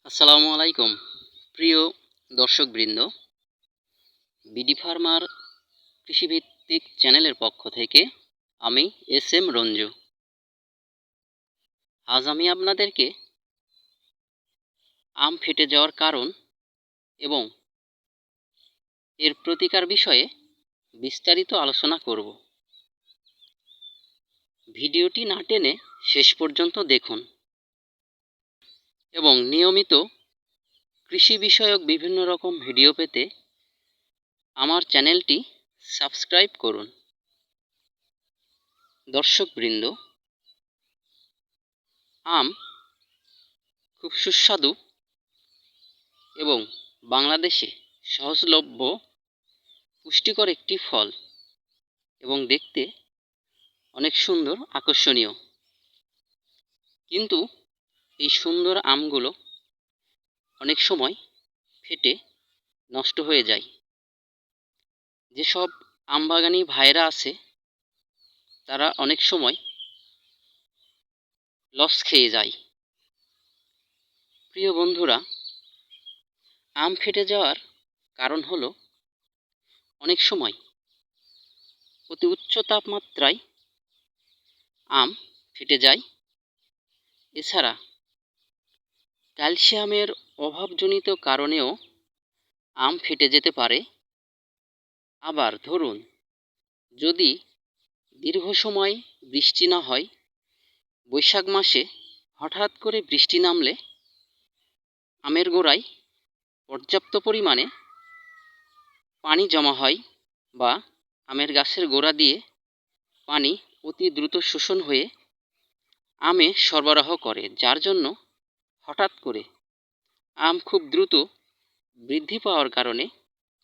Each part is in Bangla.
আসসালামু আলাইকুম প্রিয় দর্শকবৃন্দ, বিডি ফার্মার কৃষিভিত্তিক চ্যানেলের পক্ষ থেকে আমি এস.এম. রঞ্জু। আজ আমি আপনাদেরকে আম ফেটে যাওয়ার কারণ এবং এর প্রতিকার বিষয়ে বিস্তারিত আলোচনা করব। ভিডিওটি না টেনে শেষ পর্যন্ত দেখুন এবং নিয়মিত কৃষি বিষয়ক বিভিন্ন রকম ভিডিও পেতে আমার চ্যানেলটি সাবস্ক্রাইব করুন। দর্শকবৃন্দ, আম খুব সুস্বাদু এবং বাংলাদেশে সহজলভ্য পুষ্টিকর একটি ফল এবং দেখতে অনেক সুন্দর, আকর্ষণীয়। কিন্তু এই সুন্দর আমগুলো অনেক সময় ফেটে নষ্ট হয়ে যায়। যেসব আমবাগানি ভাইরা আছে তারা অনেক সময় লস খেয়ে যায়। প্রিয় বন্ধুরা, আম ফেটে যাওয়ার কারণ হলো অনেক সময় অতি উচ্চ তাপমাত্রায় আম ফেটে যায়। এছাড়া ক্যালসিয়ামের অভাবজনিত কারণেও আম ফেটে যেতে পারে। আবার ধরুন, যদি দীর্ঘ সময় বৃষ্টি না হয়, বৈশাখ মাসে হঠাৎ করে বৃষ্টি নামলে আমের গোড়ায় পর্যাপ্ত পরিমাণে পানি জমা হয় বা আমের গাছের গোড়া দিয়ে পানি অতি দ্রুত শোষণ হয়ে আমে সরবরাহ করে, যার জন্য হঠাৎ করে আম খুব দ্রুত বৃদ্ধি পাওয়ার কারণে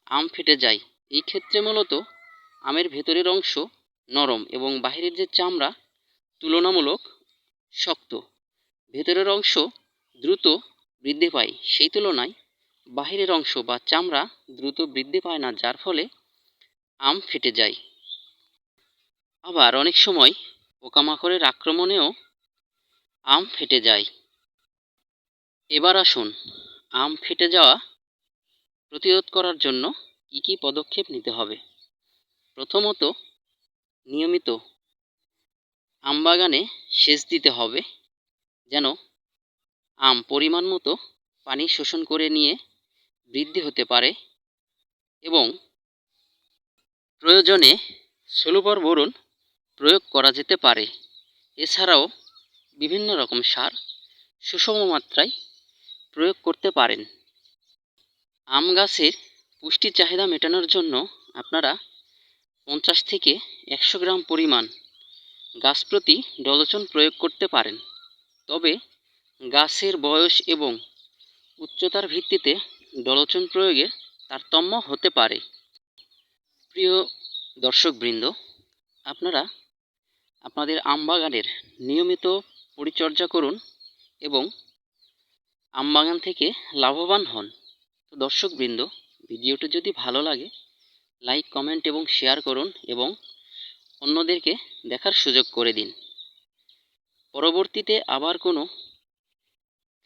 আম ফেটে যায়। এই ক্ষেত্রে মূলত আমের ভেতরের অংশ নরম এবং বাহিরের যে চামড়া তুলনামূলক শক্ত। ভেতরের অংশ দ্রুত বৃদ্ধি পায়, সেই তুলনায় বাহিরের অংশ বা চামড়া দ্রুত বৃদ্ধি পায় না, যার ফলে আম ফেটে যায়। আবার অনেক সময় পোকামাকড়ের আক্রমণেও আম ফেটে যায়। এবার আসুন আম ফেটে যাওয়া প্রতিরোধ করার জন্য কী কী পদক্ষেপ নিতে হবে। প্রথমত, নিয়মিত আমবাগানে সেচ দিতে হবে, যেন আম পরিমাণ মতো পানি শোষণ করে নিয়ে বৃদ্ধি হতে পারে এবং প্রয়োজনে সুলফর বোরন প্রয়োগ করা যেতে পারে। এছাড়াও বিভিন্ন রকম সার সুষম মাত্রায় প্রয়োগ করতে পারেন। আম গাছের পুষ্টি চাহিদা মেটানোর জন্য আপনারা 50 থেকে 100 গ্রাম পরিমাণ গাছ প্রতি ডলোচন প্রয়োগ করতে পারেন। তবে গাছের বয়স এবং উচ্চতার ভিত্তিতে ডলোচন প্রয়োগের তারতম্য হতে পারে। প্রিয় দর্শকবৃন্দ, আপনারা আপনাদের আমবাগানের নিয়মিত পরিচর্যা করুন এবং আমবাগান থেকে লাভবান হন। তো দর্শকবৃন্দ, ভিডিওটি যদি ভালো লাগে লাইক, কমেন্ট এবং শেয়ার করুন এবং অন্যদেরকে দেখার সুযোগ করে দিন। পরবর্তীতে আবার কোনো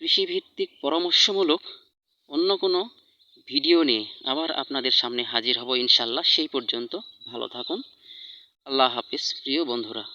কৃষিভিত্তিক পরামর্শমূলক অন্য কোনো ভিডিও নিয়ে আবার আপনাদের সামনে হাজির হব ইনশাল্লাহ। সেই পর্যন্ত ভালো থাকুন। আল্লাহ হাফিজ প্রিয় বন্ধুরা।